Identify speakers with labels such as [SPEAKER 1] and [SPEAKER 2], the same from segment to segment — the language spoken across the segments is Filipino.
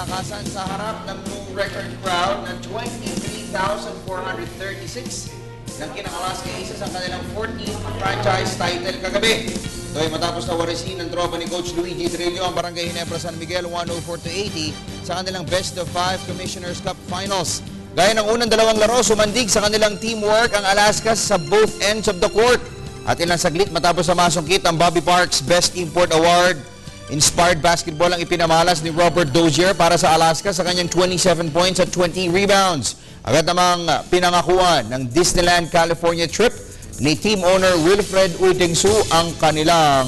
[SPEAKER 1] palakasan sa harap ng record crowd ng 23,436 ng Kinang-Alaska Aces ang kanilang 14th franchise title kagabi. Ito ay matapos na warisin ng tropa ni Coach Luigi Trillo ang Barangay Ginebra San Miguel 104-80 sa kanilang Best of 5 Commissioner's Cup Finals. Gaya ng unang dalawang laro, sumandig sa kanilang teamwork ang Alaska sa both ends of the court. At ilang saglit matapos na masungkit ang Bobby Parks Best Import Award, inspired basketball ang ipinamalas ni Robert Dozier para sa Alaska sa kanyang 27 points at 20 rebounds. Agad namang pinangakuan ng Disneyland California trip ni team owner Wilfred Uitingsu ang kanilang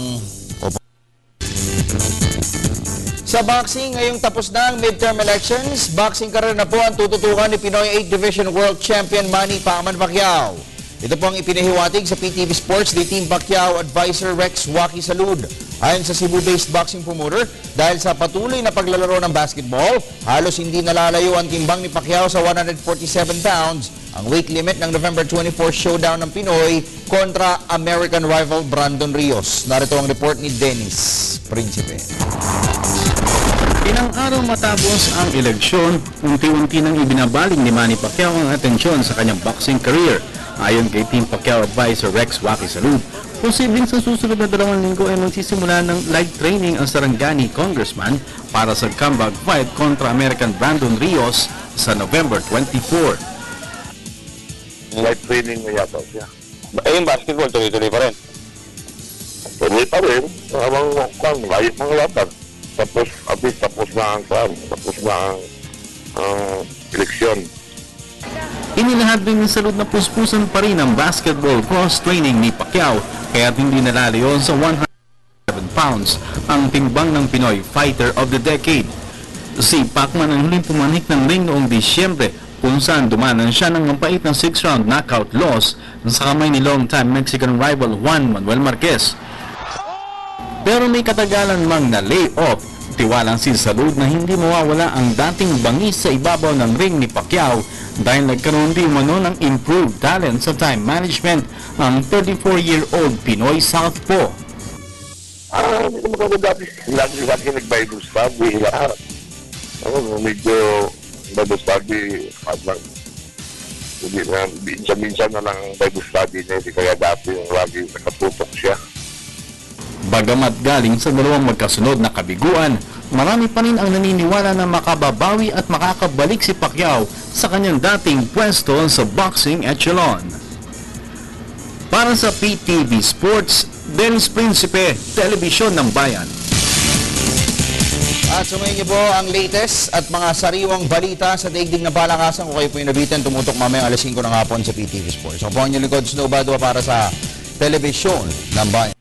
[SPEAKER 1] sa boxing. Ngayong tapos na ang midterm elections, boxing career na po ang tututukan ni Pinoy 8 Division World Champion Manny Pacquiao. Ito po ang ipinahiwatig sa PTV Sports ni Team Pacquiao Advisor Rex Waki Salud. Ayon sa Cebu-based boxing promoter, dahil sa patuloy na paglalaro ng basketball, halos hindi nalalayo ang timbang ni Pacquiao sa 147 pounds, ang weight limit ng November 24 showdown ng Pinoy kontra American rival Brandon Rios. Narito ang report ni Dennis Principe.
[SPEAKER 2] Ilang araw matapos ang eleksyon, unti-unti nang ibinabaling ni Manny Pacquiao ang atensyon sa kanyang boxing career. Ayon kay Team Pacquiao Advisor Rex Waki Salud, posibleng sa susunod na 2 linggo ay magsisimula ng live training ang Sarangani congressman para sa comeback fight kontra American Brandon Rios sa November 24.
[SPEAKER 3] Live training na yata siya.
[SPEAKER 4] Yung basketball, tuloy-tuloy pa rin.
[SPEAKER 3] Tuloy pa rin. Habang layip mga laban. Tapos, at least tapos na ang eleksyon.
[SPEAKER 2] Inilahad din ni Salud na puspusan pa rin ang basketball cross-training ni Pacquiao kaya't hindi nalalayon sa 107 pounds ang timbang ng Pinoy Fighter of the Decade. Si Pacman ang huling pumanik ng ring noong Disyembre kung saan dumanan siya ng mapait ng 6-round knockout loss sa kamay ni long-time Mexican rival Juan Manuel Marquez. Pero may katagalan mang na lay-off, tiwalang si Salud na hindi mawawala ang dating bangis sa ibabaw ng ring ni Pacquiao dahil nagkaroon din umano ng improved talent sa time management ang 34-year-old Pinoy Southpaw.
[SPEAKER 3] Hindi ko maganda dati. Lagi nag-Bible study. Lahat. Medyo Bible study. Minsan na lang Bible study niya. Hindi kaya dati yung lagi nakatutok siya.
[SPEAKER 2] Bagamat galing sa dalawang magkasunod na kabiguan, marami pa rin ang naniniwala na makababawi at makakabalik si Pacquiao sa kanyang dating pwesto sa boxing echelon. Para sa PTV Sports, Dennis Principe, Telebisyon ng Bayan.
[SPEAKER 1] At sumayin niyo po ang latest at mga sariwang balita sa daigdig na palakasan kung kayo po yung nabitin tumutok mamayang alas 5 ng hapon sa PTV Sports. Ako po ang inyong lingkod, Snow Badua para sa Telebisyon ng Bayan.